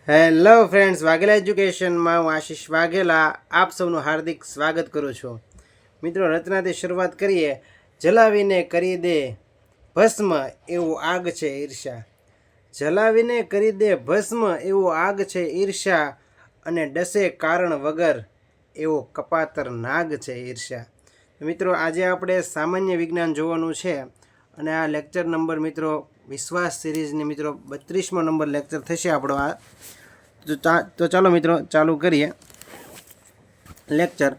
Hello friends, Vaghela એજ્યુકેશનમાં હું આશીષ વાઘેલા આપ સૌનું હાર્દિક સ્વાગત કરું છું. મિત્રો, રચનાથી શરૂઆત કરીએ. જલાવીને કરી દે ભસ્મ એવું આગ છે ઈર્ષા. જલાવીને કરી દે ભસ્મ એવું આગ છે ઈર્ષા, અને ડસે કારણ વગર એવો કપાતર નાગ છે ઈર્ષા. મિત્રો, આજે આપણે સામાન્ય વિજ્ઞાન જોવાનું છે, અને આ લેક્ચર નંબર મિત્રો વિશ્વાસ સિરીઝની મિત્રો 32મો નંબર લેક્ચર થશે આપણો આ. તો ચાલો મિત્રો ચાલુ કરીએ લેક્ચર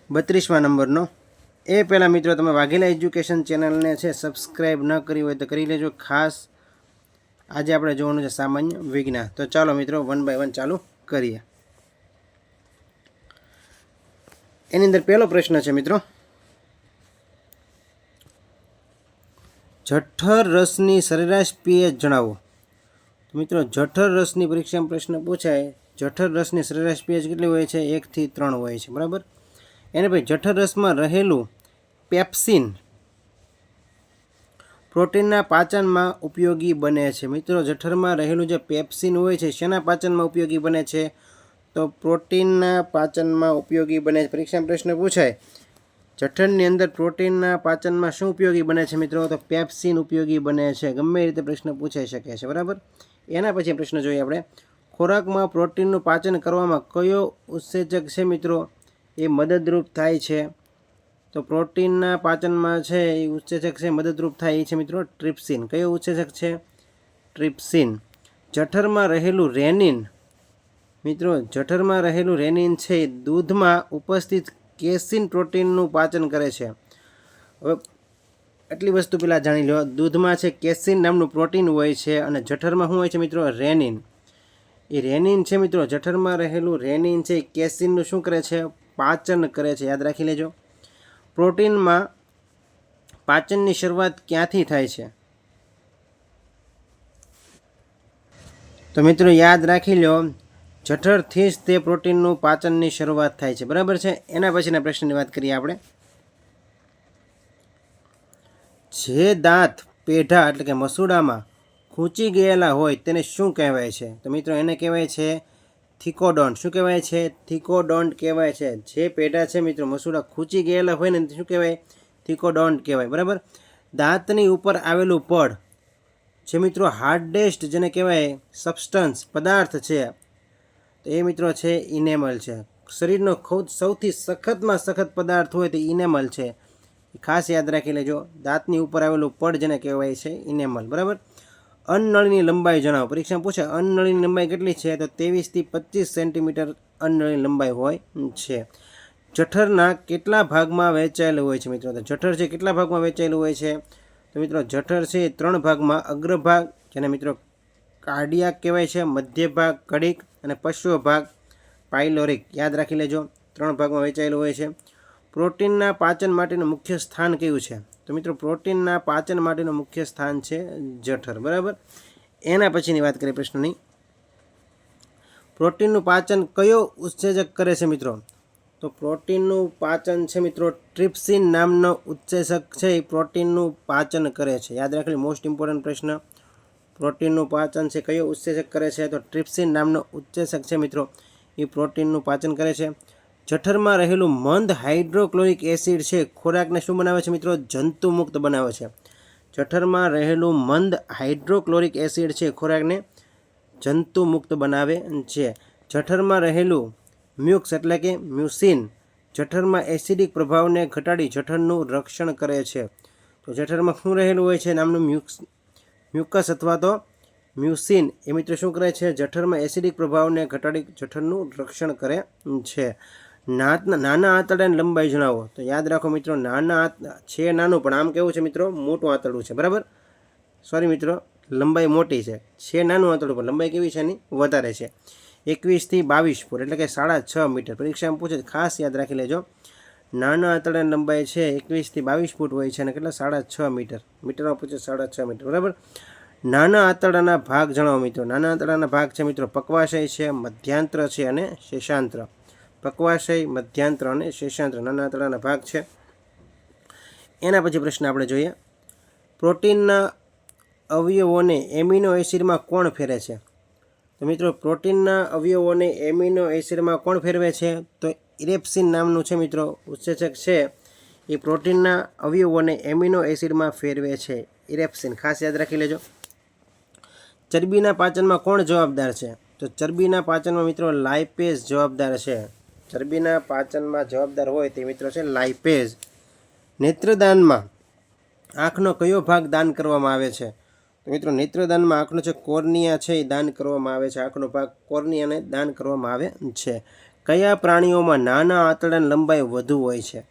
32મા નંબરનો. એ પહેલાં મિત્રો તમે વાઘેલા એજ્યુકેશન ચેનલને છે સબસ્ક્રાઈબ ન કરી હોય તો કરી લેજો ખાસ. આજે આપણે જોવાનું છે સામાન્ય વિજ્ઞાન. તો ચાલો મિત્રો 1 બાય 1 ચાલુ કરીએ. એની અંદર પહેલો પ્રશ્ન છે મિત્રો, જઠર રસની સરેરાશ પીએચ જણાવો. મિત્રો, જઠર રસની પરીક્ષામાં પ્રશ્ન પૂછાય. જઠર રસની સરેરાશ પીએચ કેટલી હોય છે? 1 થી 3 હોય છે, બરાબર. એને પછી જઠર રસમાં રહેલું પેપ્સિન પ્રોટીનના પાચનમાં ઉપયોગી બને છે. મિત્રો, જઠરમાં રહેલું જે પેપ્સિન હોય છે શેના પાચનમાં ઉપયોગી બને છે? તો પ્રોટીનના પાચનમાં ઉપયોગી બને છે. પરીક્ષામાં પ્રશ્ન પૂછાય જઠરની અંદર પ્રોટીનના પાચનમાં શું ઉપયોગી બને છે મિત્રો? તો પેપ્સિન ઉપયોગી બને છે. ગમે રીતે પ્રશ્ન પૂછાઈ શકે છે, બરાબર. એના પછી પ્રશ્ન જોઈએ આપણે, ખોરાકમાં પ્રોટીનનું પાચન કરવામાં કયો ઉત્સેચક છે મિત્રો એ મદદરૂપ થાય છે? તો પ્રોટીનના પાચનમાં છે એ ઉત્સેચક છે મદદરૂપ થાય એ છે મિત્રો ટ્રિપ્સિન. કયો ઉત્સેચક છે? ટ્રિપ્સિન. જઠરમાં રહેલું રેનિન, મિત્રો જઠરમાં રહેલું રેનિન છે એ દૂધમાં ઉપસ્થિત કેસીન પ્રોટીનનું પાચન કરે છે. હવે એટલી વસ્તુ પહેલાં જાણી લો, દૂધમાં છે કેસીન નામનું પ્રોટીન હોય છે, અને જઠરમાં શું હોય છે મિત્રો? રેનિન. એ રેનિન છે મિત્રો, જઠરમાં રહેલું રેનિન છે એ કેસીનનું શું કરે છે? પાચન કરે છે. યાદ રાખી લેજો. પ્રોટીનમાં પાચનની શરૂઆત ક્યાંથી થાય છે? તો મિત્રો યાદ રાખી લો, જઠરથી જ તે પ્રોટીનનું પાચનની શરૂઆત થાય છે, બરાબર છે. એના પછીના પ્રશ્નની વાત કરીએ આપણે, જે દાંત પેઢા એટલે કે મસૂડામાં ખૂંચી ગયેલા હોય તેને શું કહેવાય છે? તો મિત્રો એને કહેવાય છે થિકોડોન્ટ. શું કહેવાય છે? થિકોડોન્ટ કહેવાય છે. જે પેઢા છે મિત્રો મસૂડા ખૂંચી ગયેલા હોય ને શું કહેવાય? થિકોડોન્ટ કહેવાય, બરાબર. દાંતની ઉપર આવેલું પડ જે મિત્રો હાર્ડેસ્ટ જેને કહેવાય સબસ્ટન્સ પદાર્થ છે, તો એ મિત્રો છે ઇનેમલ છે. શરીરનો સૌથી સખતમાં સખત પદાર્થ હોય તો ઇનેમલ છે. ખાસ યાદ રાખી લેજો. દાંતની ઉપર આવેલું પડ જેને કહેવાય છે ઇનેમલ, બરાબર. અન્નનળીની લંબાઈ જણાવો. પરીક્ષામાં પૂછે અન્નનળીની લંબાઈ કેટલી છે? તો 23 થી 25 સેન્ટીમીટર અન્નનળીની લંબાઈ હોય છે. જઠરના કેટલા ભાગમાં વહેંચાયેલું હોય છે મિત્રો? તો જઠર છે કેટલા ભાગમાં વહેંચાયેલું હોય છે? તો મિત્રો જઠર છે 3 ભાગમાં, અગ્રભાગ જેને મિત્રો કાર્ડિયાક કહેવાય છે, મધ્ય ભાગ કડિક, અને પશ્વ ભાગ પાઇલોરિક. યાદ રાખી લેજો, 3 ભાગમાં વહેંચાયેલું હોય છે. પ્રોટીનના પાચન માટેનું મુખ્ય સ્થાન કયું છે? તો મિત્રો પ્રોટીનના પાચન માટેનું મુખ્ય સ્થાન છે જઠર, બરાબર. એના પછીની વાત કરીએ પ્રશ્નની, પ્રોટીનનું પાચન કયો ઉત્સેચક કરે છે મિત્રો? તો પ્રોટીનનું પાચન છે મિત્રો ટ્રિપ્સિન નામનો ઉત્સેચક છે એ પ્રોટીનનું પાચન કરે છે. યાદ રાખી મોસ્ટ ઇમ્પોર્ટન્ટ પ્રશ્ન, પ્રોટીનનું પાચન છે કયો ઉત્સેચક કરે છે? તો ટ્રિપ્સિન નામનો ઉત્સેચક છે મિત્રો એ પ્રોટીનનું પાચન કરે છે. જઠરમાં રહેલું મંદ હાઇડ્રોક્લોરિક એસિડ છે ખોરાકને શું બનાવે છે મિત્રો? જંતુમુક્ત બનાવે છે. જઠરમાં રહેલું મંદ હાઇડ્રોક્લોરિક એસિડ છે ખોરાકને જંતુમુક્ત બનાવે છે. જઠરમાં રહેલું મ્યુક્સ એટલે કે મ્યુસિન જઠરમાં એસિડિક પ્રભાવને ઘટાડી જઠરનું રક્ષણ કરે છે. તો જઠરમાં શું રહેલું હોય છે? નામનું મ્યુકસ અથવા તો મ્યુસિન. એ મિત્રો શું કરે છે? જઠરમાં એસિડિક પ્રભાવને ઘટાડી જઠરનું રક્ષણ કરે છે. નાના આંતરડાની લંબાઈ જણાવો. તો યાદ રાખો મિત્રો, નાના છે નાનું પણ આમ કેવું છે મિત્રો? મોટું આંતરડું છે, બરાબર. સોરી મિત્રો, લંબાઈ મોટી છે નાનું આંતરડું પણ લંબાઈ કેવી છે એની? વધારે છે. 21 થી 22 ફૂટ એટલે કે 6.5 મીટર. પરીક્ષામાં પૂછે ખાસ યાદ રાખી લેજો. નાના આંતરડાની લંબાઈ છે 21 થી 22 ફૂટ હોય છે, અને કેટલા? 6.5 મીટર. મીટરમાં પૂછે 6.5 મીટર, બરાબર. નાના આંતરડાના ભાગ જણાવો મિત્રો. નાના આંતરડાના ભાગ છે મિત્રો પક્વાશય છે, મધ્યાંત્ર છે, અને શેષાંત્ર. પક્વાશય, મધ્યાંત્ર અને શેષાંત્ર નાના આંતરડાના ભાગ છે. એના પછી પ્રશ્ન આપણે જોઈએ, પ્રોટીનના અવયવોને એમિનો એસિડમાં કોણ ફેરે છે? તો તો મિત્રો પ્રોટીનના અવયવોને એમિનો એસિડમાં કોણ ફેરવે છે? તો ઇરેપ્સિન નામનું છે મિત્રો ઉત્સેચક છે, એ પ્રોટીનના અવયવોને એમિનો એસિડમાં ફેરવે છે, ઇરેપ્સિન. ખાસ યાદ રાખી લેજો. ચરબીના પાચનમાં કોણ જવાબદાર છે? તો ચરબીના પાચનમાં મિત્રો લાઇપેઝ જવાબદાર છે. ચરબીના પાચનમાં જવાબદાર હોય તે મિત્રો છે લાઇપેઝ. નેત્રદાનમાં આંખનો કયો ભાગ દાન કરવામાં આવે છે? તો મિત્રો નેત્રદાનમાં આંખનો જે કોર્નિયા છે એ દાન કરવામાં આવે છે. આંખનો ભાગ કોર્નિયાને દાન કરવામાં આવે છે. કયા પ્રાણીઓમાં નાના આંતરડાની લંબાઈ વધુ હોય છે?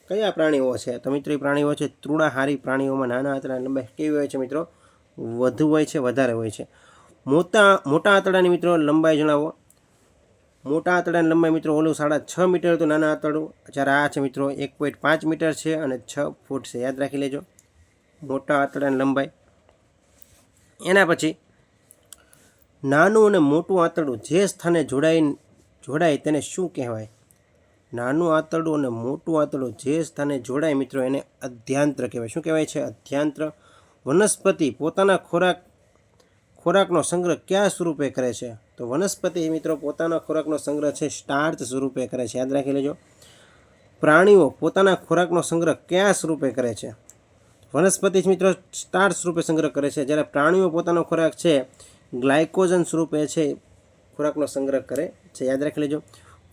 કયા પ્રાણીઓ છે? તો મિત્રો એ પ્રાણીઓ છે તૃણાહારી પ્રાણીઓમાં નાના આંતરડાની લંબાઈ કેવી હોય છે મિત્રો? વધુ હોય છે, વધારે હોય છે. મોટા આંતરડાની મિત્રો લંબાઈ જણાવો. મોટા આંતરડાની લંબાઈ મિત્રો ઓલું 6.5 મીટર તો નાના આંતરડું, જ્યારે આ છે મિત્રો 1.5 મીટર છે અને 6 ફૂટ છે. યાદ રાખી લેજો મોટા આંતરડાની લંબાઈ. એના પછી નાનું અને મોટું આંતરડું જે સ્થાને જોડાય તેને શું કહેવાય? નાનું આંતરડું અને મોટું આંતરડું જે સ્થાને જોડાય મિત્રો એને અધ્યાંત્ર કહેવાય. શું કહેવાય છે? અધ્યાંત્ર. વનસ્પતિ પોતાના ખોરાકનો સંગ્રહ કયા સ્વરૂપે કરે છે? તો વનસ્પતિ મિત્રો પોતાના ખોરાકનો સંગ્રહ છે સ્ટાર્ચ સ્વરૂપે કરે છે. યાદ રાખી લેજો. પ્રાણીઓ પોતાના ખોરાકનો સંગ્રહ કયા સ્વરૂપે કરે છે? વનસ્પતિ મિત્રો સ્ટાર્ચ સ્વરૂપે સંગ્રહ કરે છે, જ્યારે પ્રાણીઓ પોતાનો ખોરાક છે ગ્લાયકોજન સ્વરૂપે છે ખોરાકનો સંગ્રહ કરે છે. યાદ રાખી લેજો.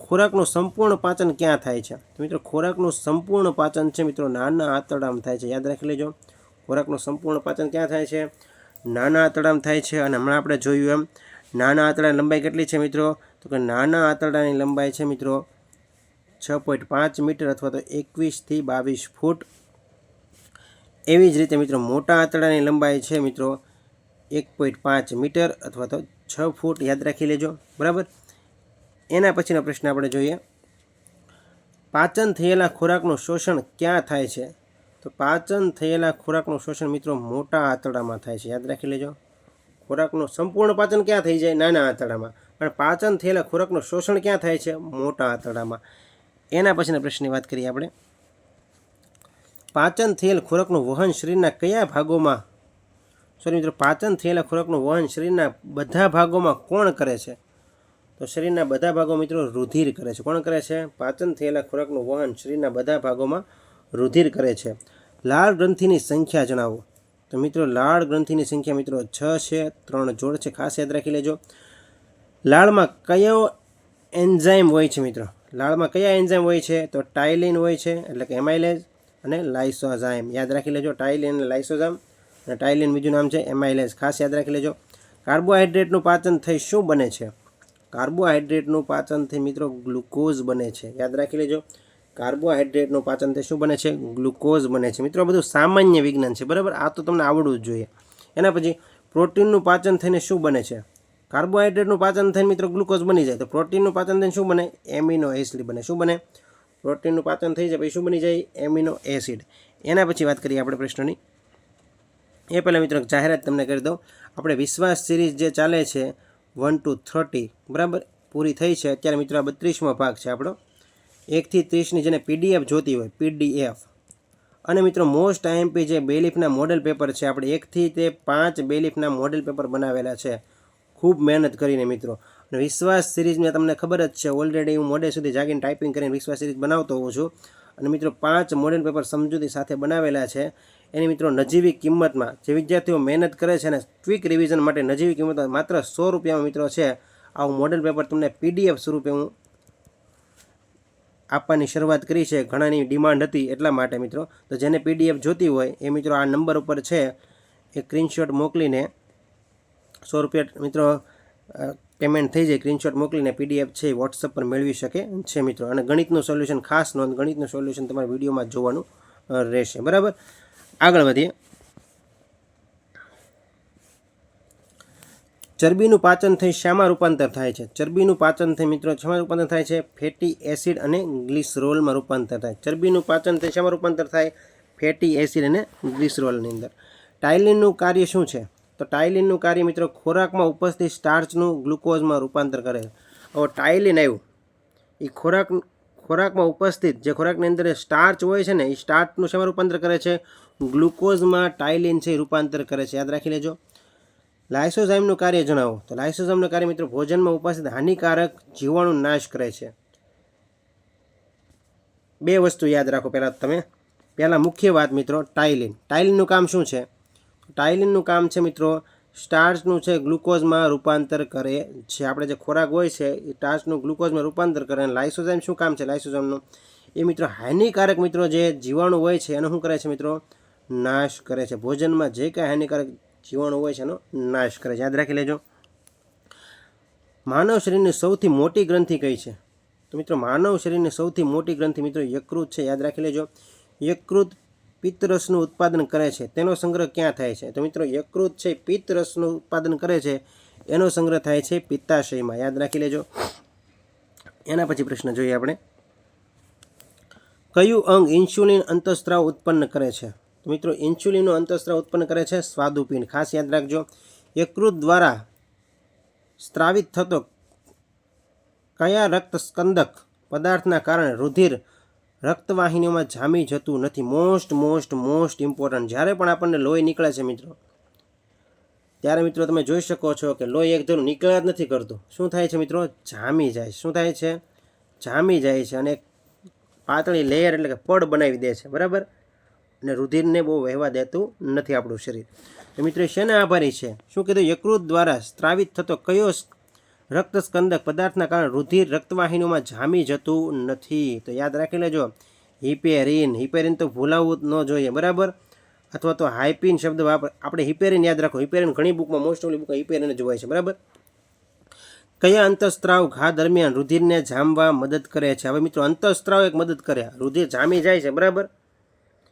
ખોરાકનું સંપૂર્ણ પાચન ક્યાં થાય છે? તો મિત્રો ખોરાકનું સંપૂર્ણ પાચન છે મિત્રો નાના આંતરડામાં થાય છે. યાદ રાખી લેજો. ખોરાકનું સંપૂર્ણ પાચન ક્યાં થાય છે? નાના આંતરડામાં થાય છે. અને હમણાં આપણે જોયું એમ નાના આંતરડાની લંબાઈ કેટલી છે મિત્રો? તો કે નાના આંતરડાની લંબાઈ છે મિત્રો 6.5 મીટર અથવા તો 21 થી 22 ફૂટ. એવી જ રીતે મિત્રો મોટા આંતરડાની લંબાઈ છે મિત્રો 1.5 મીટર અથવા તો 6 ફૂટ. યાદ રાખી લેજો. બરાબર. એના પછીનો પ્રશ્ન આપણે જોઈએ. પાચન થયેલા ખોરાકનું શોષણ ક્યાં થાય છે? તો પાચન થયેલા ખોરાકનું શોષણ મિત્રો મોટા આંતરડામાં થાય છે. યાદ રાખી લેજો. ખોરાકનું સંપૂર્ણ પાચન ક્યાં થઈ જાય? નાના આંતરડામાં. પણ પાચન થયેલા ખોરાકનું શોષણ ક્યાં થાય છે? મોટા આંતરડામાં. એના પછીના પ્રશ્નની વાત કરીએ આપણે. પાચન થયેલ ખોરાકનું વહન શરીરના કયા ભાગોમાં મિત્રો પાચન થયેલા ખોરાકનું વહન શરીરના બધા ભાગોમાં કોણ કરે છે? તો શરીરના બધા ભાગો મિત્રો રુધિર કરે છે. કોણ કરે છે? પાચન થયેલા ખોરાકનું વહન શરીરના બધા ભાગોમાં રુધિર કરે છે. લાળ ગ્રંથિની સંખ્યા જણાવો. તો મિત્રો લાળ ગ્રંથિની સંખ્યા મિત્રો 6 છે, 3 જોડ છે. ખાસ યાદ રાખી લેજો. લાળમાં કયો એન્ઝાઇમ હોય છે મિત્રો? લાળમાં કયા એન્ઝાઇમ હોય છે? તો ટાઇલિન હોય છે, એટલે કે એમાઇલેઝ અને લાઇસોઝાઇમ. યાદ રાખી લેજો. ટાઇલિન અને લાઇસોઝાઇમ. અને ટાઇલિન બીજું નામ છે એમાઇલેઝ. ખાસ યાદ રાખી લેજો. કાર્બોહાઈડ્રેટનું પાચન થઈ શું બને છે? કાર્બોહાઈડ્રેટનું પાચન થઈ મિત્રો ગ્લુકોઝ બને છે. યાદ રાખી લેજો. કાર્બોહાઈડ્રેટનું પાચન થઈ શું બને છે? ગ્લુકોઝ બને છે. મિત્રો બધું સામાન્ય વિજ્ઞાન છે. બરાબર. આ તો તમને આવડવું જ જોઈએ. એના પછી પ્રોટીનનું પાચન થઈને શું બને છે? કાર્બોહાઈડ્રેટનું પાચન થઈને મિત્રો ગ્લુકોઝ બની જાય. તો પ્રોટીનનું પાચન થઈને શું બને? એમિનો એસિડ બને. શું બને? પ્રોટીનનું પાચન થઈ જાય પછી શું બની જાય? Amino acid. એના પછી વાત કરીએ આપણે પ્રશ્નોની. એ પહેલાં મિત્રો જાહેરાત તમને કરી દઉં. આપણે વિશ્વાસ સિરીઝ જે ચાલે છે 1 to 30 બરાબર પૂરી થઈ છે. અત્યારે મિત્રો આ 32મો ભાગ છે આપણો. 1 થી 30ની જેને PDF જોતી હોય PDF. અને મિત્રો મોસ્ટ IMP જે બેલીફના મોડેલ પેપર છે આપણે 1 થી તે 5 બેલીફના મોડેલ પેપર બનાવેલા છે ખૂબ મહેનત કરીને મિત્રો. અને વિશ્વાસ સિરીઝમાં તમને ખબર જ છે ઓલરેડી હું મોડે સુધી જાગીને ટાઈપિંગ કરીને વિશ્વાસ સિરીઝ બનાવતો હોઉં છું. અને મિત્રો 5 મોડેલ પેપર સમજૂતી સાથે બનાવેલા છે. એની મિત્રો નજીવી કિંમતમાં જે વિદ્યાર્થીઓ મહેનત કરે છે અને ક્વિક રિવિઝન માટે નજીવી કિંમતમાં માત્ર 100 રૂપિયામાં મિત્રો છે આવું મોડેલ પેપર તમને PDF સ્વરૂપે હું આપવાની શરૂઆત કરી છે. ઘણાની ડિમાન્ડ હતી એટલા માટે મિત્રો. તો જેને PDF જોતી હોય એ મિત્રો આ નંબર ઉપર છે એ સ્ક્રીનશોટ મોકલીને 100 રૂપિયા મિત્રો પેમેન્ટ થઈ જાય. સ્ક્રીનશોટ મોકલીને PDF છે એ વોટ્સઅપ પર મેળવી શકે છે મિત્રો. અને ગણિતનું સોલ્યુશન ખાસ નોંધ, ગણિતનું સોલ્યુશન તમારે વિડીયોમાં જોવાનું રહેશે. બરાબર. આગળ વધીએ. ચરબીનું પાચન થઈ શામાં રૂપાંતર થાય છે? ચરબીનું પાચન થઈ મિત્રો શામાં રૂપાંતર થાય છે? ફેટી એસિડ અને ગ્લિસરોલમાં રૂપાંતર થાય. ચરબીનું પાચન થઈ શામાં રૂપાંતર થાય? ફેટી એસિડ અને ગ્લિસરોલની અંદર. ટાઇલિનનું કાર્ય શું છે? તો ટાઇલિનનું કાર્ય મિત્રો ખોરાકમાં ઉપસ્થિત સ્ટાર્ચનું ગ્લુકોઝમાં રૂપાંતર કરે. હવે ટાઇલિન આવ્યું એ ખોરાકમાં ઉપસ્થિત જે ખોરાકની અંદર સ્ટાર્ચ હોય છે ને એ સ્ટાર્ચનું શેમાં રૂપાંતર કરે છે? ગ્લુકોઝમાં ટાઇલિન છે રૂપાંતર કરે છે. યાદ રાખી લેજો. લાઇસોઝાઇમનું કાર્ય જણાવો. તો લાઇસોઝાઇમનું કાર્ય મિત્રો ભોજનમાં ઉપસ્થિત હાનિકારક જીવાણુ નાશ કરે છે. બે વસ્તુ યાદ રાખો પહેલાં મુખ્ય વાત મિત્રો, ટાઇલિન. ટાઇલિનનું કામ શું છે? ટાઇલિનનું કામ છે મિત્રો સ્ટાર્ચનું છે ગ્લુકોઝમાં રૂપાંતર કરે છે. આપણે જે ખોરાક હોય છે એ સ્ટાર્ચનું ગ્લુકોઝમાં રૂપાંતર કરે. અને લાઇસોઝાઇમ શું કામ છે લાઇસોઝાઇમનું? એ મિત્રો હાનિકારક મિત્રો જે જીવાણુ હોય છે એનો શું કરે છે મિત્રો? નાશ કરે છે. ભોજનમાં જે કાંઈ હાનિકારક જીવાણુ હોય છે એનો નાશ કરે છે. યાદ રાખી લેજો. માનવ શરીરની સૌથી મોટી ગ્રંથિ કઈ છે? તો મિત્રો માનવ શરીરની સૌથી મોટી ગ્રંથિ મિત્રો યકૃત છે. યાદ રાખી લેજો. યકૃત પિત્તરસનું ઉત્પાદન કરે છે. તેનો સંગ્રહ ક્યાં થાય છે? તો મિત્રો યકૃત છે પિત્તરસનું ઉત્પાદન કરે છે, એનો સંગ્રહ થાય છે પિત્તાશયમાં. યાદ રાખી લેજો. એના પછી પ્રશ્ન જોઈએ આપણે, કયું અંગ ઇન્સ્યુલિન અંતઃસ્ત્રાવ ઉત્પન્ન કરે છે? તો મિત્રો ઇન્સ્યુલિનનો અંતઃસ્ત્રાવ ઉત્પન્ન કરે છે સ્વાદુપિંડ. ખાસ યાદ રાખજો. યકૃત દ્વારા સ્ત્રાવિત થતો કયા રક્તસ્કંદક પદાર્થના કારણે રુધિર રક્તવાહિનીઓમાં જામી જતું નથી? Most important. જ્યારે પણ આપણને લોહી નીકળે છે મિત્રો, ત્યારે મિત્રો તમે જોઈ શકો છો કે લોહી એકદમ નીકળ્યા જ નથી કરતું. શું થાય છે મિત્રો? જામી જાય. શું થાય છે? જામી જાય છે. અને પાતળી લેયર એટલે કે પડ બનાવી દે છે, બરાબર. અને રુધિરને બહુ વહેવા દેતું નથી આપણું શરીર. તો મિત્રો શેના આભારી છે? શું કીધું? યકૃત દ્વારા સ્ત્રાવિત થતો કયો રક્તસ્કંદક પદાર્થના કારણે રુધિર રક્તવાહિનીઓમાં જામી જતું નથી? તો યાદ રાખી લેજો, હિપેરિન. હિપેરિન તો ભૂલાવવું જ ન જોઈએ, બરાબર. અથવા તો હાઇપિન શબ્દ આપણે હિપેરિન યાદ રાખો. હિપેરિન ઘણી બુકમાં, મોસ્ટ ઓફલી બુકમાં હિપેરિન જ હોય છે, બરાબર. કયા અંતઃસ્ત્રાવ ઘા દરમિયાન રુધિરને જામવા મદદ કરે છે? હવે મિત્રો અંતઃસ્ત્રાવ એક મદદ કરે, રુધિર જામી જાય છે, બરાબર.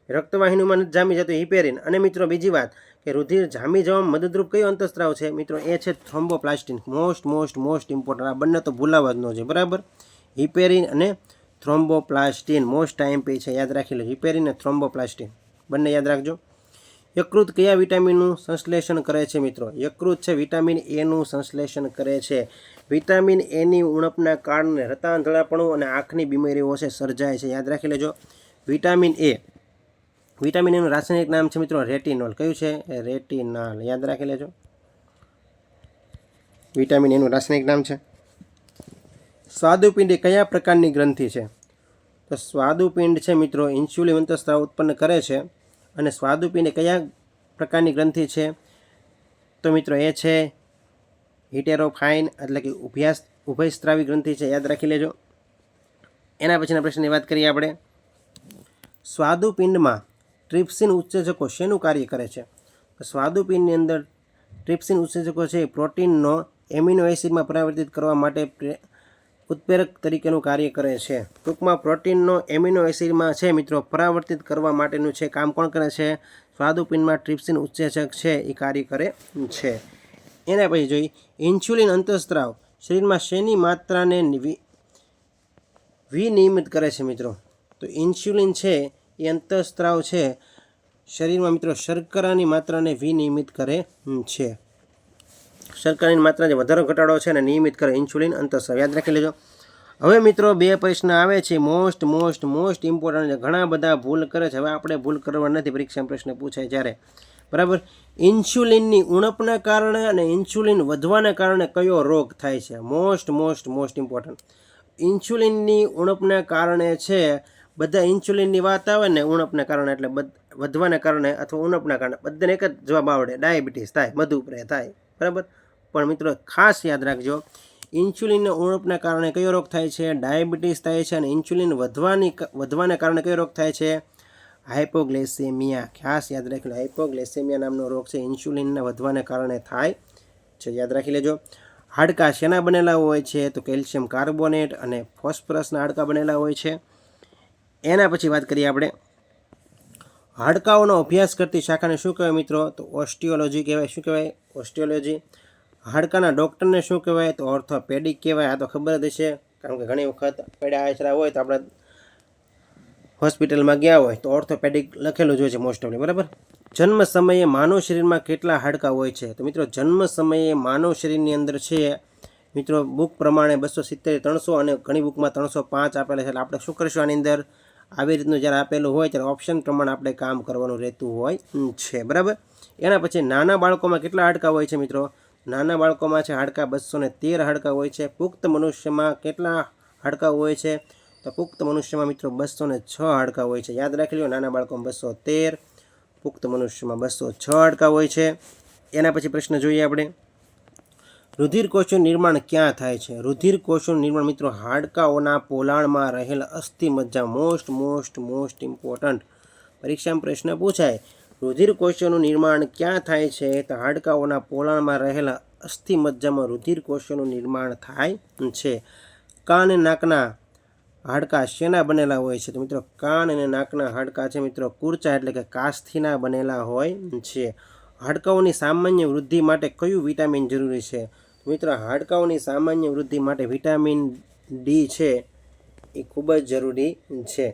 રક્તવાહિનીમાં નથી જામી જતું, હિપેરિન. અને મિત્રો બીજી વાત કે રુધિર જામી જવામાં મદદરૂપ કયો અંતઃસ્ત્રાવ છે મિત્રો? એ છે થ્રોમ્બોપ્લાસ્ટિન. Most important. આ બંને તો ભૂલાવા જ ન છે, બરાબર. હિપેરિન અને થ્રોમ્બોપ્લાસ્ટિન મોસ્ટ ટાઈમપી છે. યાદ રાખી લો, હિપેરિન અને થ્રોમ્બોપ્લાસ્ટિન બંને યાદ રાખજો. યકૃત કયા વિટામિનનું સંશ્લેષણ કરે છે મિત્રો? યકૃત છે વિટામિન એનું સંશ્લેષણ કરે છે. વિટામિન એની ઉણપના કારણે રતાંધળાપણું અને આંખની બીમારીઓ છે સર્જાય છે. યાદ રાખી લેજો. Vitamin A. વિટામિન એનું રાસાયણિક નામ છે મિત્રો રેટિનોલ. કયું છે? રેટિનાલ. યાદ રાખી લેજો. વિટામિન એનું રાસાયણિક નામ છે. સ્વાદુપિંડ એ કયા પ્રકારની ગ્રંથિ છે? તો સ્વાદુપિંડ છે મિત્રો ઇન્સ્યુલિન અંતઃસ્ત્રાવ ઉત્પન્ન કરે છે. અને સ્વાદુપિંડ એ કયા પ્રકારની ગ્રંથિ છે? તો મિત્રો એ છે હિટેરોફાઇન, એટલે કે ઉભયસ્ત્રાવી ગ્રંથિ છે. યાદ રાખી લેજો. એના પછીના પ્રશ્નની વાત કરીએ આપણે. સ્વાદુપિંડમાં ટ્રિપ્સિન ઉત્સેચકો શેનું કાર્ય કરે છે? સ્વાદુપિંડની અંદર ટ્રિપ્સિન ઉત્સેચકો છે પ્રોટીનનો એમિનો એસિડમાં પરિવર્તિત કરવા માટે ઉત્પ્રેરક તરીકેનું કાર્ય કરે છે. ટૂંકમાં પ્રોટીનનો એમિનો એસિડમાં છે મિત્રો પરાવર્તિત કરવા માટેનું છે કામ કોણ કરે છે? સ્વાદુપિંડમાં ટ્રિપ્સિન ઉત્સેચક છે એ કાર્ય કરે છે. એના પછી જોઈએ ઇન્સ્યુલિન અંતઃસ્ત્રાવ શરીરમાં શેની માત્રાને વિનિયમિત કરે છે મિત્રો? તો ઇન્સ્યુલિન છે એ અંતઃસ્ત્રાવ છે શરીરમાં મિત્રો શર્કરાની માત્રાને વિનિયમિત કરે છે. શર્કરાની માત્રા જે વધારો ઘટાડો છે અને નિયમિત કરે ઇન્સ્યુલિન અંતઃસ્ત્રાવ. યાદ રાખી લેજો. હવે મિત્રો બે પ્રશ્ન આવે છે મોસ્ટ ઇમ્પોર્ટન્ટ. ઘણા બધા ભૂલ કરે છે. હવે આપણે ભૂલ કરવા નથી, પરીક્ષામાં પ્રશ્ન પૂછાય જ્યારે, બરાબર. ઇન્સ્યુલિનની ઉણપના કારણે અને ઇન્સ્યુલિન વધવાના કારણે કયો રોગ થાય છે? Most important. ઇન્સ્યુલિનની ઉણપના કારણે છે, બધા ઇન્સ્યુલિનની વાત આવે ને ઉણપના કારણે એટલે વધવાના કારણે અથવા ઉણપના કારણે બધાને એક જ જવાબ આવડે, ડાયાબિટીસ થાય, મધુપ્રેહ થાય, બરાબર. પણ મિત્રો ખાસ યાદ રાખજો, ઇન્સ્યુલિનના ઉણપના કારણે કયો રોગ થાય છે? ડાયાબિટીસ થાય છે. અને ઇન્સ્યુલિન વધવાના કારણે કયો રોગ થાય છે? હાઇપોગ્લાયસેમિયા. ખાસ યાદ રાખી લો, હાઇપોગ્લાયસેમિયા નામનો રોગ છે ઇન્સ્યુલિનના વધવાના કારણે થાય છે. યાદ રાખી લેજો. હાડકાં શેના બનેલા હોય છે? તો કેલ્શિયમ કાર્બોનેટ અને ફોસ્ફરસના હાડકાં બનેલા હોય છે. એના પછી વાત કરીએ આપણે હાડકાઓનો અભ્યાસ કરતી શાખાને શું કહેવાય મિત્રો? તો ઓસ્ટિયોલોજી કહેવાય. શું કહેવાય? ઓસ્ટિયોલોજી. હાડકાના ડૉક્ટરને શું કહેવાય? તો ઓર્થોપેડિક કહેવાય. આ તો ખબર જ હશે, કારણ કે ઘણી વખત પેડા આશરા હોય તો આપણે હોસ્પિટલમાં ગયા હોય તો ઓર્થોપેડિક લખેલું જ હોય છે મોસ્ટ ઓફલી, બરાબર. જન્મ સમયે માનવ શરીરમાં કેટલા હાડકાં હોય છે? તો મિત્રો જન્મ સમયે માનવ શરીરની અંદર છે મિત્રો બુક પ્રમાણે 270, 300 અને ઘણી બુકમાં 305 આપેલા છે. એટલે આપણે શું કરીશું આની અંદર? આવી રીતનું જ્યારે આપેલું હોય ત્યારે ઓપ્શન પ્રમાણે આપણે કામ કરવાનું રહેતું હોય છે, બરાબર. એના પછી નાના બાળકોમાં કેટલા હાડકાં હોય છે મિત્રો? નાના બાળકોમાં છે હાડકાં 213 હાડકાં હોય છે. પુખ્ત મનુષ્યમાં કેટલા હાડકાં હોય છે? તો પુખ્ત મનુષ્યમાં મિત્રો 206 હાડકાં હોય છે. યાદ રાખી લો, નાના બાળકોમાં 213, પુખ્ત મનુષ્યમાં 206 હાડકાં હોય છે. એના પછી પ્રશ્ન જોઈએ આપણે, રુધિરકોષનું નિર્માણ ક્યાં થાય છે? રુધિરકોષનું નિર્માણ મિત્રો હાડકાઓના પોલાણમાં રહેલા અસ્થિમજ્જા. મોસ્ટ ઇમ્પોર્ટન્ટ, પરીક્ષામાં પ્રશ્ન પૂછાય. રુધિરકોષોનું નિર્માણ ક્યાં થાય છે? તો હાડકાઓના પોલાણમાં રહેલા અસ્થિમજ્જામાં રુધિરકોષોનું નિર્માણ થાય છે. કાન અને નાકના હાડકાં શેના બનેલા હોય છે? તો મિત્રો કાન અને નાકના હાડકાં છે મિત્રો કુર્ચા એટલે કે કાસ્થીના બનેલા હોય છે. હાડકાઓની સામાન્ય વૃદ્ધિ માટે કયું વિટામિન જરૂરી છે? મિત્રો હાડકાઓની સામાન્ય વૃદ્ધિ માટે વિટામિન ડી છે એ ખૂબ જ જરૂરી છે.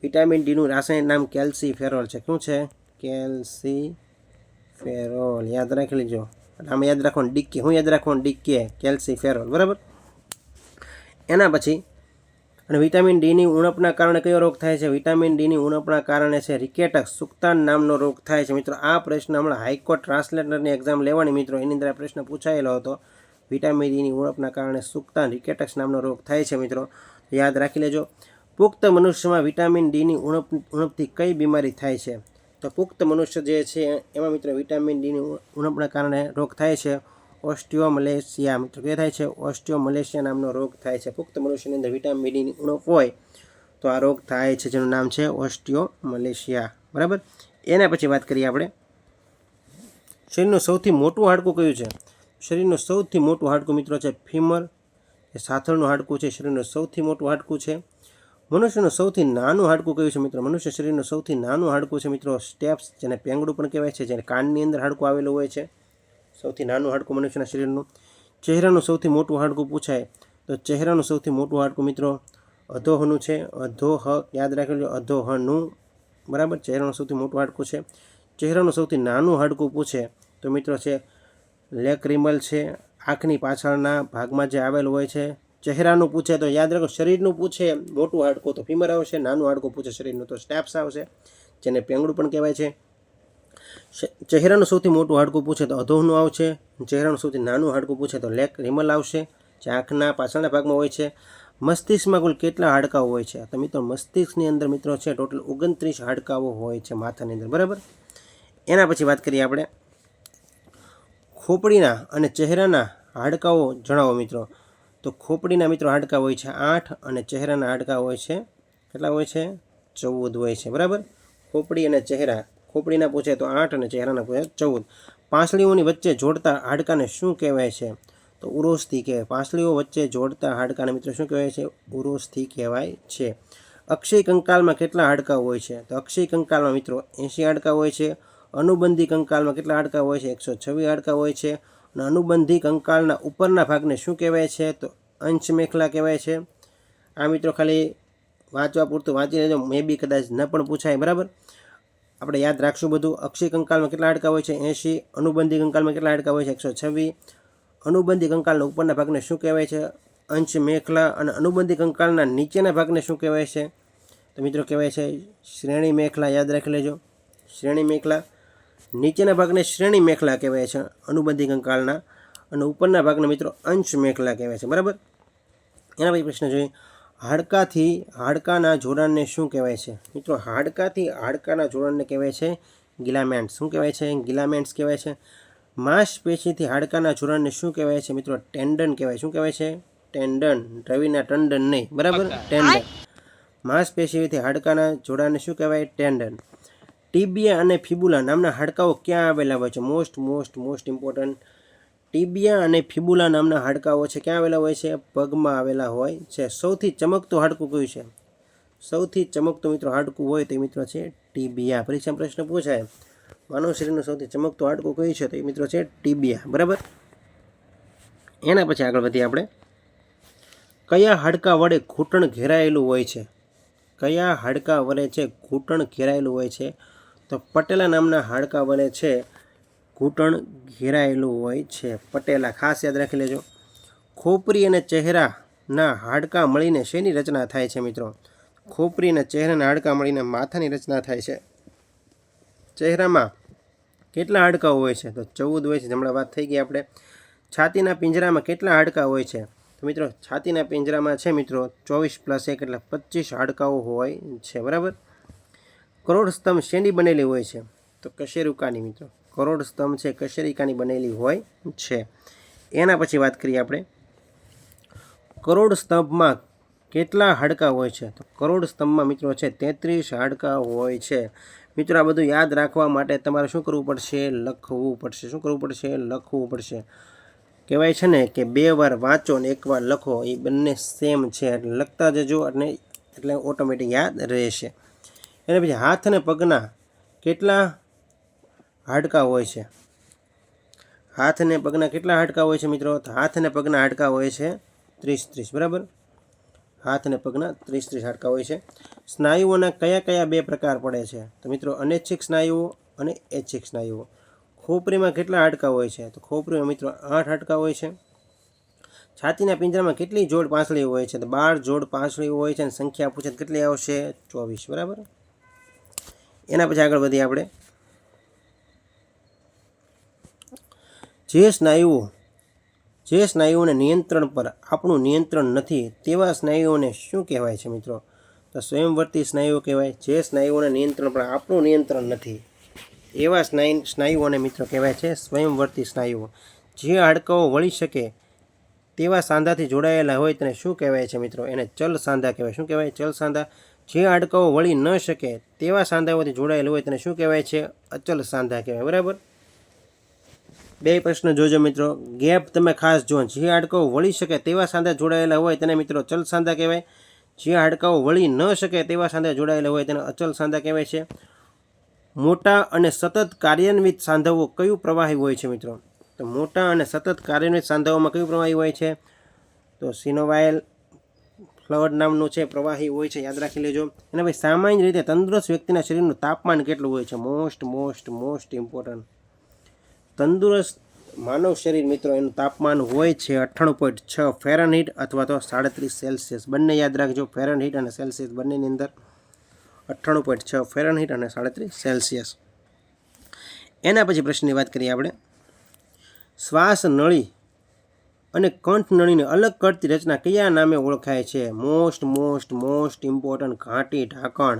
વિટામિન ડીનું રાસાયણિક નામ કેલ્સીફેરોલ છે. શું છે? કેલ્સીફેરોલ. યાદ રાખી લેજો. આમ યાદ રાખવાનું ડીકે. હું યાદ રાખવાનું ડીકે, કેલ્સીફેરોલ, બરાબર. એના પછી અને વિટામિન ડીની ઉણપના કારણે કયો રોગ થાય છે? વિટામિન ડીની ઉણપના કારણે છે રિકેટસ સુક્તાન નામનો રોગ થાય છે. મિત્રો આ પ્રશ્ન હમણાં હાઈકોર્ટ ટ્રાન્સલેટરની એક્ઝામ લેવાની મિત્રો, એની અંદર આ પ્રશ્ન પૂછાયેલો હતો. વિટામિન ડીની ઉણપના કારણે સુક્તાન રિકેટસ નામનો રોગ થાય છે મિત્રો, યાદ રાખી લેજો. પુખ્ત મનુષ્યમાં વિટામિન ડીની ઉણપથી કઈ બીમારી થાય છે? તો પુખ્ત મનુષ્ય જે છે એમાં મિત્રો વિટામિન ડીની ઉણપના કારણે રોગ થાય છે ઓસ્ટિયોમલેશિયા. મિત્રો કે થાય છે ઓસ્ટિયોમલેશિયા નામનો રોગ થાય છે. પુખ્ત મનુષ્યની અંદર વિટામિન ડીની ઉણપ હોય તો આ રોગ થાય છે, જેનું નામ છે ઓસ્ટિયોમલેશિયા, બરાબર. એના પછી વાત કરીએ આપણે, શરીરનું સૌથી મોટું હાડકું કયું છે? શરીરનું સૌથી મોટું હાડકું મિત્રો છે ફીમર, એ સાથળનું હાડકું છે, શરીરનું સૌથી મોટું હાડકું છે. મનુષ્યનું સૌથી નાનું હાડકું કયું છે મિત્રો? મનુષ્ય શરીરનું સૌથી નાનું હાડકું છે મિત્રો સ્ટેપ્સ, જેને પેંગડું પણ કહેવાય છે, જેને કાનની અંદર હાડકું આવેલું હોય છે. સૌથી નાનું હાડકું મનુષ્યના શરીરનું. ચહેરાનું સૌથી મોટું હાડકું પૂછાય તો ચહેરાનું સૌથી મોટું હાડકું મિત્રો અધોહનું છે. અધોહ, યાદ રાખી લો, અધોહનું, બરાબર. ચહેરાનું સૌથી મોટું હાડકું છે. ચહેરાનું સૌથી નાનું હાડકું પૂછે તો મિત્રો છે લેક્રિમલ છે, આંખની પાછળના ભાગમાં જે આવેલું હોય છે. ચહેરાનું પૂછે તો યાદ રાખો, શરીરનું પૂછે મોટું હાડકું તો ફીમર આવશે, નાનું હાડકું પૂછે શરીરનું તો સ્ટેપ્સ આવશે, જેને પેંગડું પણ કહેવાય છે. ચહેરાનું સૌથી મોટું હાડકું પૂછે તો અધોહનું આવશે. ચહેરાનું સૌથી નાનું હાડકું પૂછે તો લેક્રિમલ આવશે, જે આંખના પાછળના ભાગમાં હોય છે. મસ્તિષ્કમાં કુલ કેટલા હાડકાઓ હોય છે? તો મિત્રો મસ્તિષ્કની અંદર મિત્રો છે ટોટલ 29 હાડકાઓ હોય છે માથાની અંદર, બરાબર. એના પછી વાત કરીએ આપણે, ખોપડીના અને ચહેરાના હાડકાઓ જણાવો મિત્રો. તો ખોપડીના મિત્રો હાડકાં હોય છે 8 અને ચહેરાના હાડકાં હોય છે કેટલા હોય છે? 14 હોય છે, બરાબર. ખોપડી અને ચહેરા, ખોપડીના પૂછે તો 8 અને ચહેરાના પૂછે 14. પાંસળીઓની વચ્ચે જોડતા હાડકાને શું કહેવાય છે? તો ઉરોસ્થિ કહેવાય. પાંસળીઓ વચ્ચે જોડતા હાડકાને મિત્રો શું કહેવાય છે? ઉરોસ્થિ કહેવાય છે. અક્ષય કંકાલમાં કેટલા હાડકાં હોય છે? તો અક્ષય કંકાલમાં મિત્રો 80 હાડકાં હોય છે. અનુબંધી કંકાલમાં કેટલા હાડકાં હોય છે? 126 હાડકાં હોય છે. અને અનુબંધી કંકાલના ઉપરના ભાગને શું કહેવાય છે? તો અંશમેખલા કહેવાય છે. આ મિત્રો ખાલી વાંચવા પૂરતું વાંચી લેજો, મે બી કદાચ ન પણ પૂછાય, બરાબર. આપણે યાદ રાખશું બધું. અક્ષય કંકાલમાં કેટલા હાડકાં હોય છે? 80. અનુબંધી કંકાલમાં કેટલા હાડકાં હોય છે? 126. અનુબંધી કંકાલના ઉપરના ભાગને શું કહેવાય છે? અંશમેખલા. અને અનુબંધી કંકાલના નીચેના ભાગને શું કહેવાય છે? તો મિત્રો કહેવાય છે શ્રેણી મેખલા. યાદ રાખી લેજો, શ્રેણી મેખલા. નીચેના ભાગને શ્રેણી મેખલા કહેવાય છે અનુબંધી કંકાલના, અને ઉપરના ભાગને મિત્રો અંશ મેખલા કહેવાય છે, બરાબર. એના પછી પ્રશ્ન જોઈએ, હાડકાથી હાડકાના જોડાણને શું કહેવાય છે? મિત્રો હાડકાથી હાડકાના જોડાણને કહેવાય છે ગિલામેન્ટ્સ. શું કહેવાય છે? ગિલામેન્ટ્સ કહેવાય છે. માંસપેશીથી હાડકાના જોડાણને શું કહેવાય છે મિત્રો? ટેન્ડન કહેવાય. શું કહેવાય છે? ટેન્ડન. રવિના ટંડન નહીં, બરાબર, ટેન્ડન. માંસપેશીથી હાડકાના જોડાણને શું કહેવાય? ટેન્ડન. ટીબિયા અને ફિબુલા નામના હાડકાઓ ક્યાં આવેલા હોય છે? Most important. ટીબિયા અને ફિબુલા નામના હાડકાઓ છે ક્યાં આવેલા હોય છે? પગમાં આવેલા હોય છે. સૌથી ચમકતું હાડકું કયું છે? સૌથી ચમકતું મિત્રો હાડકું હોય તો એ મિત્રો છે ટીબિયા. પરીક્ષામાં પ્રશ્ન પૂછાય, માનવ શરીરનું સૌથી ચમકતું હાડકું કયું છે? તો એ મિત્રો છે ટીબિયા, બરાબર. એના પછી આગળ વધીએ આપણે, કયા હાડકા વડે ઘૂંટણ ઘેરાયેલું હોય છે? કયા હાડકા વડે છે ઘૂંટણ ઘેરાયેલું હોય છે? તો પટેલા નામના હાડકા વડે છે ઘૂંટણ ઘેરાયેલું હોય છે. પટેલા, ખાસ યાદ રાખી લેજો. ખોપરી અને ચહેરાના હાડકાં મળીને શેની રચના થાય છે મિત્રો? ખોપરી અને ચહેરાના હાડકાં મળીને માથાની રચના થાય છે. ચહેરામાં કેટલા હાડકાં હોય છે? તો 14 હોય છે. હમણાં વાત થઈ ગઈ આપણે. છાતીના પિંજરામાં કેટલા હાડકાં હોય છે? તો મિત્રો છાતીના પિંજરામાં છે મિત્રો 24 + 1 એટલે 25 હાડકાઓ હોય છે. બરાબર. કરોડ સ્તંભ શેની બનેલી હોય છે? તો કશેરુકાની મિત્રો. કરોડ સ્તંભ છે કશેરુકાની બનેલી હોય છે. એના પછી વાત કરીએ આપણે. કરોડ સ્તંભમાં કેટલા હાડકાં હોય છે? તો કરોડ સ્તંભમાં મિત્રો છે 33 હાડકાં હોય છે. મિત્રો આ બધું યાદ રાખવા માટે તમારે શું કરવું પડશે? લખવું પડશે. શું કરવું પડશે? લખવું પડશે. કહેવાય છે ને કે 2 વાર વાંચો ને 1 વાર લખો, એ બંને સેમ છે. એટલે લખતા જજો એટલે ઓટોમેટિક યાદ રહેશે. એના પછી હાથ અને પગના કેટલા હાડકાં હોય છે? હાથ અને પગના કેટલા હાડકાં હોય છે મિત્રો? તો હાથ અને પગના હાડકાં હોય છે 30. બરાબર. હાથ અને પગના 30 હાડકાં હોય છે. સ્નાયુઓના કયા કયા 2 પ્રકાર પડે છે? તો મિત્રો અનૈચ્છિક સ્નાયુઓ અને ઐચ્છિક સ્નાયુઓ. ખોપરીમાં કેટલા હાડકાં હોય છે? તો ખોપરીમાં મિત્રો 8 હાડકાં હોય છે. છાતીના પિંજરામાં કેટલી જોડ પાંસળી હોય છે? તો 12 જોડ પાંસળી હોય છે. અને સંખ્યા પૂછે તો કેટલી આવશે? 24. બરાબર. એના પછી આગળ વધીએ આપણે. જે સ્નાયુઓને નિયંત્રણ પર આપણું નિયંત્રણ નથી તેવા સ્નાયુઓને શું કહેવાય છે મિત્રો? તો સ્વયંવર્તી સ્નાયુઓ કહેવાય. જે સ્નાયુઓને નિયંત્રણ પર આપણું નિયંત્રણ નથી એવા સ્નાયુઓને મિત્રો કહેવાય છે સ્વયંવર્તી સ્નાયુઓ. જે હાડકાઓ વળી શકે તેવા સાંધાથી જોડાયેલા હોય તેને શું કહેવાય છે મિત્રો? એને ચલ સાંધા કહેવાય. શું કહેવાય? ચલ સાંધા. જે હાડકાઓ વળી ન શકે તેવા સાંધાઓથી જોડાયેલા હોય તેને શું કહેવાય છે? અચલ સાંધા કહેવાય. બરાબર. 2 પ્રશ્ન જોજો મિત્રો. ગેપ તમે ખાસ જો. જે હાડકાઓ વળી શકે તેવા સાંધા જોડાયેલા હોય તેને મિત્રો ચલ સાંધા કહેવાય. જે હાડકાઓ વળી ન શકે તેવા સાંધા જોડાયેલા હોય તેને અચલ સાંધા કહેવાય છે. મોટા અને સતત કાર્યાન્વિત સાંધાઓ કયું પ્રવાહી હોય છે મિત્રો? તો મોટા અને સતત કાર્યાન્વિત સાંધાઓમાં કયું પ્રવાહી હોય છે? તો સિનોવાયલ ફ્લડ નામનું છે પ્રવાહી હોય છે. યાદ રાખી લેજો. અને ભાઈ સામાન્ય રીતે તંદુરસ્ત વ્યક્તિના શરીરનું તાપમાન કેટલું હોય છે? Most important. તંદુરસ્ત માનવ શરીર મિત્રો એનું તાપમાન હોય છે 98.6 ફેરનહીટ અથવા તો 37 સેલ્સિયસ. બંને યાદ રાખજો. ફેરનહીટ અને સેલ્સિયસ બંનેની અંદર 98.6 ફેરનહીટ અને 37 સેલ્સિયસ. એના પછી પ્રશ્નની વાત કરીએ આપણે. શ્વાસ નળી અને કંઠ નળીને અલગ કરતી રચના કયા નામે ઓળખાય છે? મોસ્ટ ઇમ્પોર્ટન્ટ ઘાટી ઢાંકણ.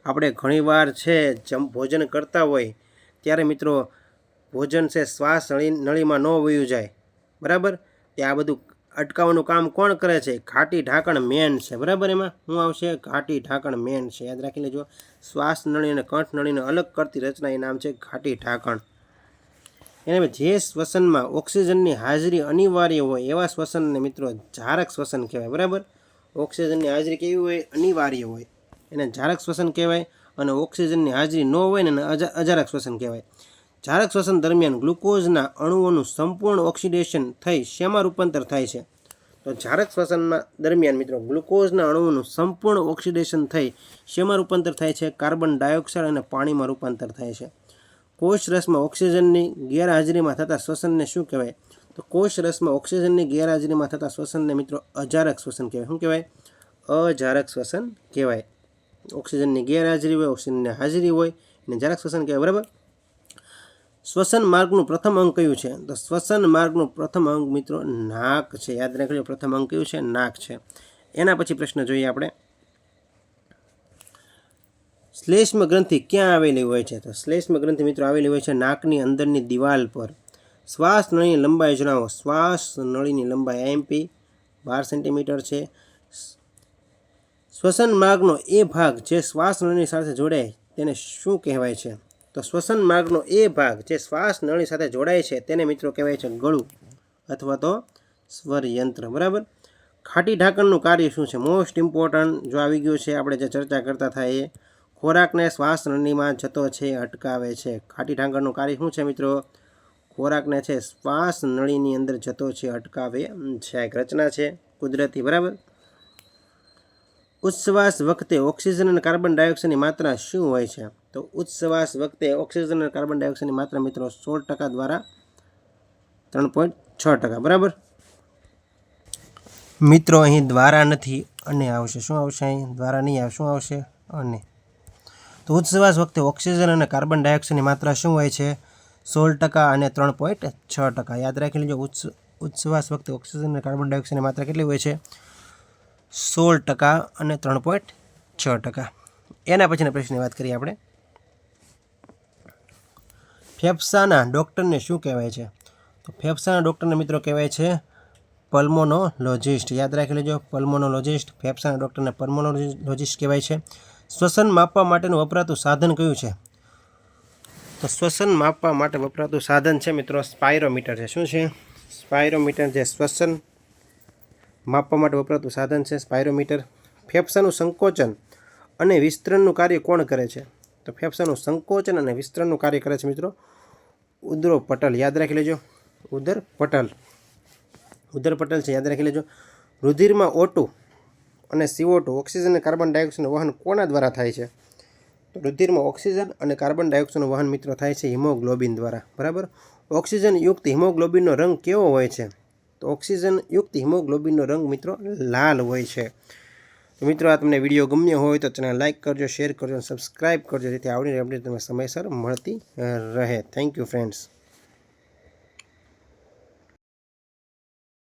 આપણે ઘણીવાર છે ભોજન કરતા હોય ત્યારે મિત્રો ભોજન છે શ્વાસ નળીમાં ન વયું જાય. બરાબર. તે આ બધું અટકાવવાનું કામ કોણ કરે છે? ઘાટી ઢાંકણ મેન છે. બરાબર. એમાં શું આવશે? ઘાટી ઢાંકણ મેન છે. યાદ રાખી લેજો. શ્વાસ નળી અને કંઠ નળીને અલગ કરતી રચના એ નામ છે ઘાટી ઢાંકણ. એને જે શ્વસનમાં ઓક્સિજનની હાજરી અનિવાર્ય હોય એવા શ્વસનને મિત્રો જારક શ્વસન કહેવાય. બરાબર. ઓક્સિજનની હાજરી કેવી હોય? અનિવાર્ય હોય એને જારક શ્વસન કહેવાય. અને ઓક્સિજનની હાજરી ન હોય ને અજારક શ્વસન કહેવાય. જારક શ્વસન દરમિયાન ગ્લુકોઝના અણુઓનું સંપૂર્ણ ઓક્સિડેશન થઈ શેમાં રૂપાંતર થાય છે? તો જારક શ્વસનમાં દરમિયાન મિત્રો ગ્લુકોઝના અણુઓનું સંપૂર્ણ ઓક્સિડેશન થઈ શેમાં રૂપાંતર થાય છે? કાર્બન ડાયોક્સાઇડ અને પાણીમાં રૂપાંતર થાય છે. કોષ રસમાં ઓક્સિજનની ગેરહાજરીમાં થતા શ્વસનને શું કહેવાય? તો કોષ રસમાં ઓક્સિજનની ગેરહાજરીમાં થતા શ્વસનને મિત્રો અજારક શ્વસન કહેવાય. શું કહેવાય? અજારક શ્વસન કહેવાય. ઓક્સિજનની ગેરહાજરી હોય, ઓક્સિજનની હાજરી હોય એને જારક શ્વસન કહેવાય. બરાબર. શ્વસન માર્ગનું પ્રથમ અંગ કયું છે? તો શ્વસન માર્ગનું પ્રથમ અંગ મિત્રો નાક છે. યાદ રાખજો. પ્રથમ અંગ કયું છે? નાક છે. એના પછી પ્રશ્ન જોઈએ આપણે. શ્લેષ્મ ગ્રંથિ ક્યાં આવેલી હોય છે? તો શ્લેષ્મ ગ્રંથિ મિત્રો આવેલી હોય છે નાકની અંદરની દિવાલ પર. શ્વાસ નળીની લંબાઈ જણાવો. શ્વાસ નળીની લંબાઈ IMP 12 સેન્ટીમીટર છે. શ્વસન માર્ગનો એ ભાગ જે શ્વાસ નળીની સાથે જોડાય તેને શું કહેવાય છે? તો શ્વસન માર્ગનો એ ભાગ જે શ્વાસ નળી સાથે જોડાય છે તેને મિત્રો કહેવાય છે ગળું અથવા તો સ્વર યંત્ર. બરાબર. ઘાટી ઢાંકણનું કાર્ય શું છે? મોસ્ટ ઇમ્પોર્ટન્ટ જો આવી ગયું છે આપણે જે ચર્ચા કરતા થાય એ. ખોરાકને શ્વાસ નળીમાં જતો છે અટકાવે છે. ઘાટી ઢાંકણનું કાર્ય શું છે મિત્રો? ખોરાકને છે શ્વાસ નળીની અંદર જતો છે અટકાવે છે. એક રચના છે કુદરતી. બરાબર. ઉચ્છ્વાસ વખતે ઓક્સિજન અને કાર્બન ડાયોક્સાઇડની માત્રા શું હોય છે? તો ઉચ્છ્વાસ વખતે ઓક્સિજન અને કાર્બન ડાયોક્સાઇડની માત્રા મિત્રો 16% દ્વારા 3.6%. બરાબર. મિત્રો અહીં દ્વારા નથી, અને આવશે. શું આવશે અહીં? દ્વારા નહીં આવે. શું આવશે? અને. તો ઉચ્છ્વાસ વખતે ઓક્સિજન અને કાર્બન ડાયોક્સાઇડની માત્રા શું હોય છે? 16% અને 3.6%. યાદ રાખી લેજો. ઉચ્છ્વાસ વખતે ઓક્સિજન અને કાર્બન ડાયોક્સાઇડની માત્રા કેટલી હોય છે? 16% અને 3.6%. એના પછીના પ્રશ્નની વાત કરીએ આપણે. ફેફસાના ડૉક્ટરને શું કહેવાય છે? તો ફેફસાના ડૉક્ટરને મિત્રો કહેવાય છે પલ્મોનોલોજિસ્ટ. યાદ રાખી લેજો. પલ્મોનોલોજિસ્ટ. ફેફસાના ડૉક્ટરને પલ્મોનોલોજિસ્ટ કહેવાય છે. શ્વસન માપવા માટેનું વપરાતું સાધન કયું છે? તો શ્વસન માપવા માટે વપરાતું સાધન છે મિત્રો સ્પાયરોમીટર છે. શું છે? સ્પાયરોમીટર. જે શ્વસન માપવા માટે વપરાતું સાધન છે સ્પાયરોમીટર. ફેફસાનું સંકોચન અને વિસ્તરણનું કાર્ય કોણ કરે છે? તો ફેફસાનું સંકોચન અને વિસ્તરણનું કાર્ય કરે છે મિત્રો ઉદર પટલ. યાદ રાખી લેજો. ઉદર પટલ છે. યાદ રાખી લેજો. રુધિરમાં O2 અને CO2 ઓક્સિજન અને કાર્બન ડાયોક્સાઇડનું વહન કોના દ્વારા થાય છે? તો રુધિરમાં ઓક્સિજન અને કાર્બન ડાયોક્સાઇડનું વહન મિત્રો થાય છે હિમોગ્લોબિન દ્વારા. બરાબર. ઓક્સિજન યુક્ત હિમોગ્લોબિનનો રંગ કેવો હોય છે? તો ઓક્સિજન યુક્ત હિમોગ્લોબિનનો રંગ મિત્રો લાલ હોય છે. તો મિત્રો આ તમને વિડીયો ગમ્યો હોય તો ચેનલ લાઇક કરજો, શેર કરજો અને સબસ્ક્રાઈબ કરજો, જેથી આવડી અપડેટ તમને સમયસર મળતી રહે. Thank you friends.